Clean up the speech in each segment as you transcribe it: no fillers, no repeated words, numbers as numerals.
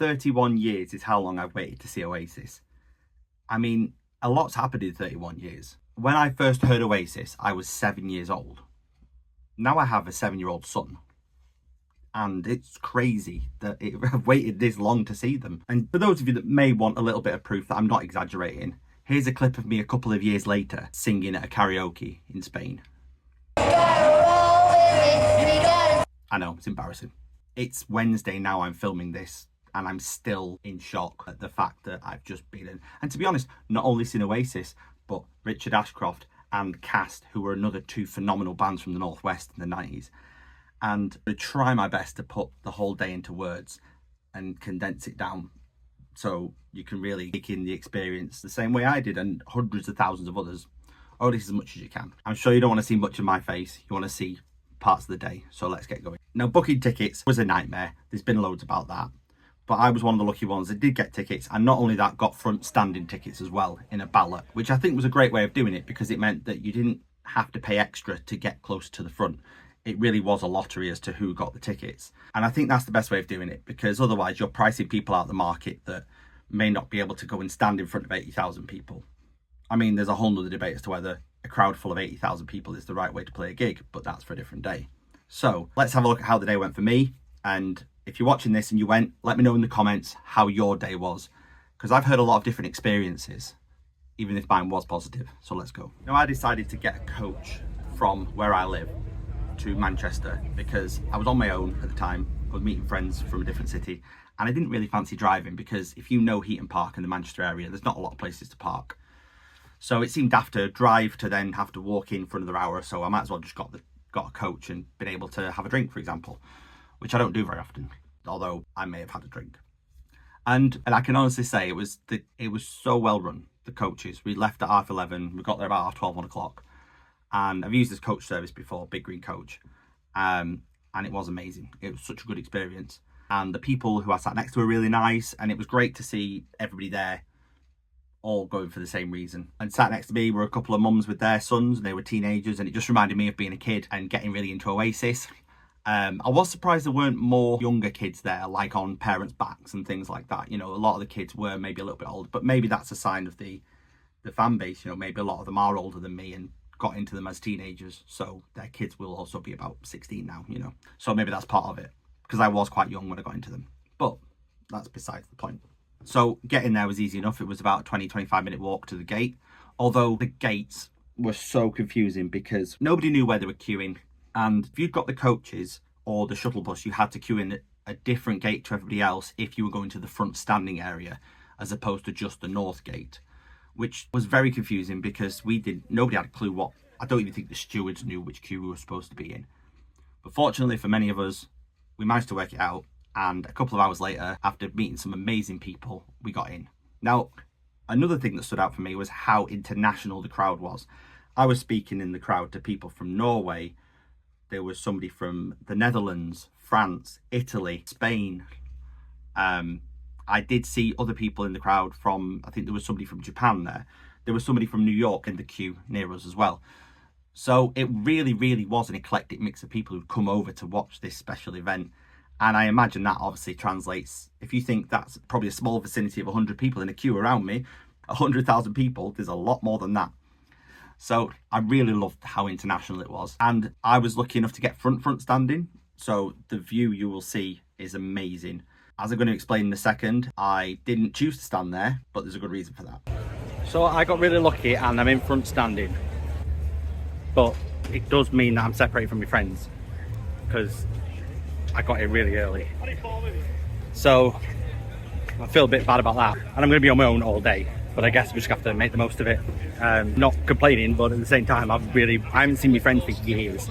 31 years is how long I've waited to see Oasis. I mean, a lot's happened in 31 years. When I first heard Oasis, I was 7 years old. Now I have a 7-year-old son. And it's crazy that I've waited this long to see them. And for those of you that may want a little bit of proof that I'm not exaggerating, here's a clip of me a couple of years later singing at a karaoke in Spain. I know, it's embarrassing. It's Wednesday now, I'm filming this, and I'm still in shock at the fact that I've just been in. And to be honest, not only seen Oasis, but Richard Ashcroft and Cast, who were another two phenomenal bands from the Northwest in the 90s. And I try my best to put the whole day into words and condense it down so you can really take in the experience the same way I did and hundreds of thousands of others, or at least as much as you can. I'm sure you don't want to see much of my face, you want to see parts of the day, so let's get going. Now, booking tickets was a nightmare. There's been loads about that, but I was one of the lucky ones that did get tickets, and not only that, got front standing tickets as well in a ballot, which I think was a great way of doing it because it meant that you didn't have to pay extra to get close to the front. It really was a lottery as to who got the tickets, and I think that's the best way of doing it, because otherwise you're pricing people out of the market that may not be able to go and stand in front of 80,000 people. I mean, there's a whole nother debate as to whether a crowd full of 80,000 people is the right way to play a gig, but that's for a different day. So let's have a look at how the day went for me. And if you're watching this and you went, let me know in the comments how your day was, because I've heard a lot of different experiences, even if mine was positive. So let's go. Now, I decided to get a coach from where I live to Manchester because I was on my own at the time. I was meeting friends from a different city, and I didn't really fancy driving because if you know Heaton Park in the Manchester area, there's not a lot of places to park. So it seemed daft to drive to then have to walk in for another hour or so. I might as well just got a coach and been able to have a drink, for example, which I don't do very often, although I may have had a drink. And I can honestly say it was so well run, the coaches. We left at 11:30, we got there about 12, 1 o'clock. And I've used this coach service before, Big Green Coach, and it was amazing. It was such a good experience. And the people who I sat next to were really nice, and it was great to see everybody there all going for the same reason. And sat next to me were a couple of mums with their sons, and they were teenagers, and it just reminded me of being a kid and getting really into Oasis. I was surprised there weren't more younger kids there, like on parents' backs and things like that. You know, a lot of the kids were maybe a little bit older, but maybe that's a sign of the fan base. You know, maybe a lot of them are older than me and got into them as teenagers, so their kids will also be about 16 now, you know. So maybe that's part of it, because I was quite young when I got into them, but that's besides the point. So getting there was easy enough. It was about a 20-25 minute walk to the gate, although the gates were so confusing because nobody knew where they were queuing. And if you'd got the coaches or the shuttle bus, you had to queue in a different gate to everybody else if you were going to the front standing area, as opposed to just the north gate, which was very confusing because nobody had a clue what, I don't even think the stewards knew which queue we were supposed to be in. But fortunately for many of us, we managed to work it out. And a couple of hours later, after meeting some amazing people, we got in. Now, another thing that stood out for me was how international the crowd was. I was speaking in the crowd to people from Norway. There was somebody from the Netherlands, France, Italy, Spain. I did see other people in the crowd from, I think there was somebody from Japan there. There was somebody from New York in the queue near us as well. So it really, really was an eclectic mix of people who'd come over to watch this special event. And I imagine that obviously translates, if you think that's probably a small vicinity of 100 people in a queue around me, 100,000 people, there's a lot more than that. So I really loved how international it was. And I was lucky enough to get front standing. So the view you will see is amazing. As I'm going to explain in a second, I didn't choose to stand there, but there's a good reason for that. So I got really lucky and I'm in front standing. But it does mean that I'm separated from my friends because I got here really early. So I feel a bit bad about that. And I'm going to be on my own all day, but I guess we just have to make the most of it. Not complaining, but at the same time, I haven't seen my friends for years.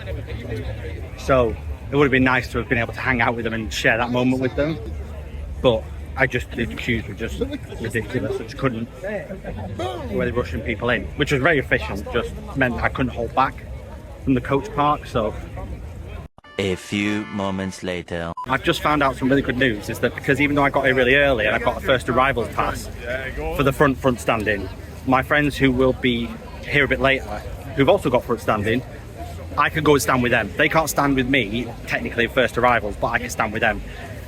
So it would have been nice to have been able to hang out with them and share that moment with them. But the queues were just ridiculous. I just couldn't, where they're rushing people in, which was very efficient, just meant I couldn't hold back from the coach park. So a few moments later, I've just found out some really good news, is that because even though I got here really early and I got a first arrivals pass for the front standing, my friends who will be here a bit later, who've also got front standing, I could go and stand with them. They can't stand with me, technically first arrivals, but I can stand with them.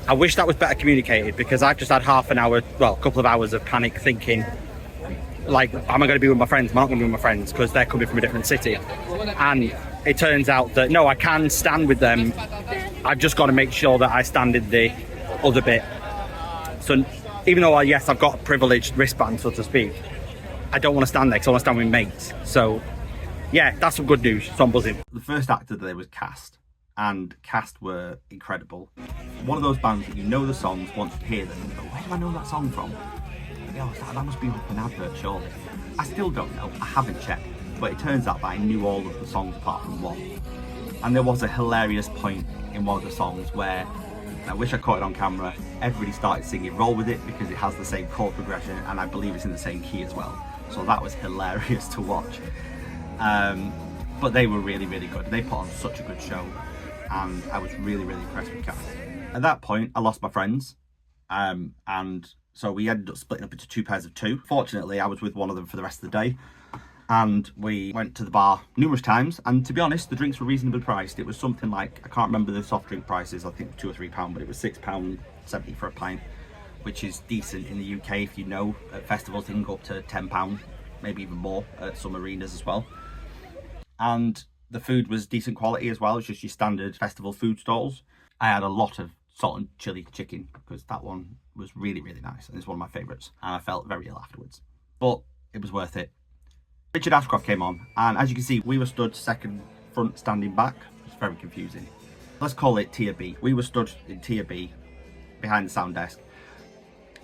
I wish that was better communicated, because I've just had half an hour, well, a couple of hours of panic thinking, like, am I going to be with my friends? Am I not going to be with my friends because they're coming from a different city? And it turns out that no, I can stand with them. I've just got to make sure that I stand in the other bit. So even though, yes, I've got a privileged wristband, so to speak, I don't want to stand there because I want to stand with mates. So yeah, that's some good news. So I'm buzzing. The first act of the day was Cast, and Cast were incredible. One of those bands that you know the songs once you hear them, and you go, where do I know that song from? Oh, that must be like an advert, surely. I still don't know, I haven't checked, but it turns out that I knew all of the songs apart from one. And there was a hilarious point in one of the songs where, I wish I caught it on camera, everybody started singing Roll With It because it has the same chord progression, and I believe it's in the same key as well. So that was hilarious to watch. But they were really, really good. They put on such a good show, and I was really, really impressed with Cast. At that point, I lost my friends, and so we ended up splitting up into two pairs of two. Fortunately, I was with one of them for the rest of the day, and we went to the bar numerous times, and to be honest, the drinks were reasonably priced. It was something like, I can't remember the soft drink prices, I think £2 or £3, but it was £6.70 for a pint, which is decent in the UK. If you know, at festivals they can go up to £10, maybe even more at some arenas as well. And the food was decent quality as well. It's just your standard festival food stalls. I had a lot of salt and chili chicken because that one was really, really nice, and it's one of my favourites, and I felt very ill afterwards, but it was worth it. Richard Ashcroft came on, and as you can see, we were stood second front standing back. It's very confusing. Let's call it tier B. We were stood in tier B behind the sound desk,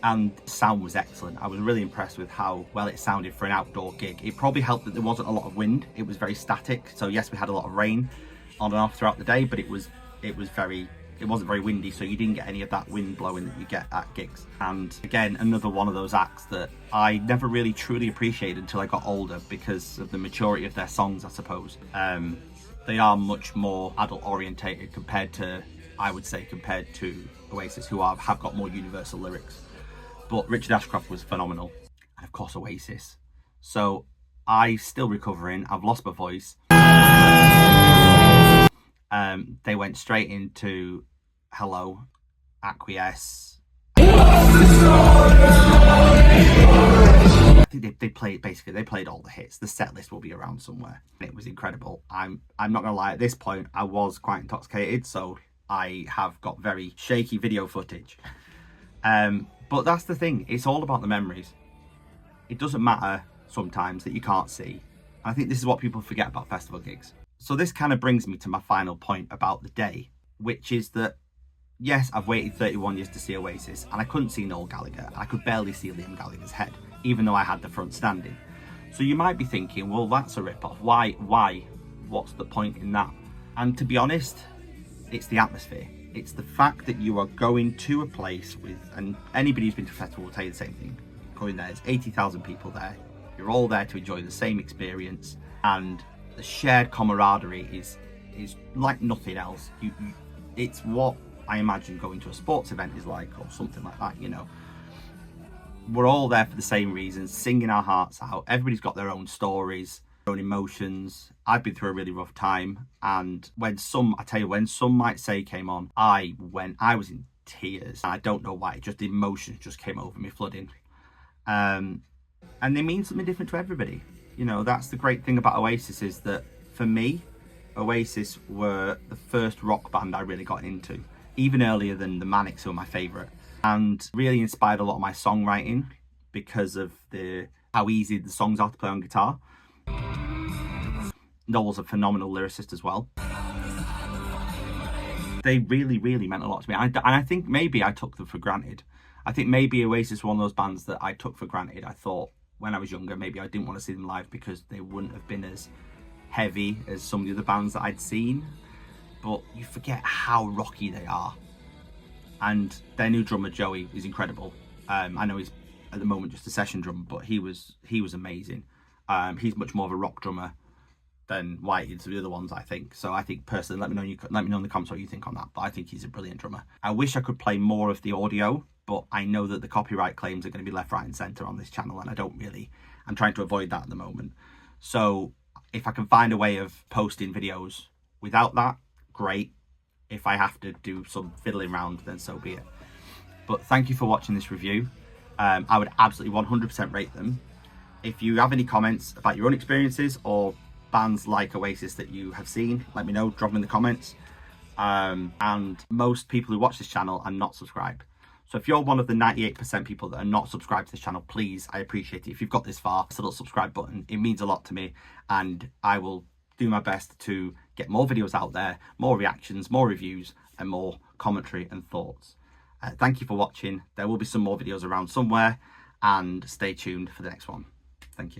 and the sound was excellent. I was really impressed with how well it sounded for an outdoor gig. It probably helped that there wasn't a lot of wind. It was very static. So yes, we had a lot of rain on and off throughout the day, but it wasn't very windy, so you didn't get any of that wind blowing that you get at gigs. And again, another one of those acts that I never really truly appreciated until I got older because of the maturity of their songs, I suppose. They are much more adult orientated compared to Oasis, who have got more universal lyrics. But Richard Ashcroft was phenomenal, and of course Oasis. So I'm still recovering. I've lost my voice. They went straight into Hello, Acquiesce. I think they played all the hits. The set list will be around somewhere. It was incredible. I'm not gonna lie, at this point I was quite intoxicated, so I have got very shaky video footage. But that's the thing, it's all about the memories. It doesn't matter sometimes that you can't see. And I think this is what people forget about festival gigs. So this kind of brings me to my final point about the day, which is that, yes, I've waited 31 years to see Oasis, and I couldn't see Noel Gallagher. I could barely see Liam Gallagher's head, even though I had the front standing. So you might be thinking, well, that's a rip-off. Why? What's the point in that? And to be honest, it's the atmosphere. It's the fact that you are going to a place with, and anybody who's been to a festival will tell you the same thing. Going there, there's 80,000 people there. You're all there to enjoy the same experience, and the shared camaraderie is like nothing else. It's what I imagine going to a sports event is like, or something like that, you know. We're all there for the same reasons, singing our hearts out. Everybody's got their own stories, their own emotions. I've been through a really rough time, and when Some Might Say came on, I was in tears. I don't know why, just the emotions just came over me, flooding. And they mean something different to everybody. You know, that's the great thing about Oasis, is that for me, Oasis were the first rock band I really got into, even earlier than the Manics, who are my favourite, and really inspired a lot of my songwriting because of how easy the songs are to play on guitar. Noel's a phenomenal lyricist as well. They really, really meant a lot to me, and I think maybe I took them for granted. I think maybe Oasis were one of those bands that I took for granted. I thought when I was younger, maybe I didn't want to see them live because they wouldn't have been as heavy as some of the other bands that I'd seen. But you forget how rocky they are. And their new drummer, Joey, is incredible. I know he's at the moment just a session drummer, but he was amazing. He's much more of a rock drummer than White is the other ones, I think. So I think personally, let me know in the comments what you think on that. But I think he's a brilliant drummer. I wish I could play more of the audio, but I know that the copyright claims are going to be left, right and centre on this channel, and I'm trying to avoid that at the moment. So if I can find a way of posting videos without that, great. if I have to do some fiddling around, then so be it. But thank you for watching this review. I would absolutely 100% rate them. If you have any comments about your own experiences or bands like Oasis that you have seen, let me know, drop them in the comments. And most people who watch this channel are not subscribed. So if you're one of the 98% people that are not subscribed to this channel, please, I appreciate it. If you've got this far, hit the little subscribe button. It means a lot to me, and I will do my best to get more videos out there, more reactions, more reviews, and more commentary and thoughts. Thank you for watching. There will be some more videos around somewhere, and stay tuned for the next one. Thank you.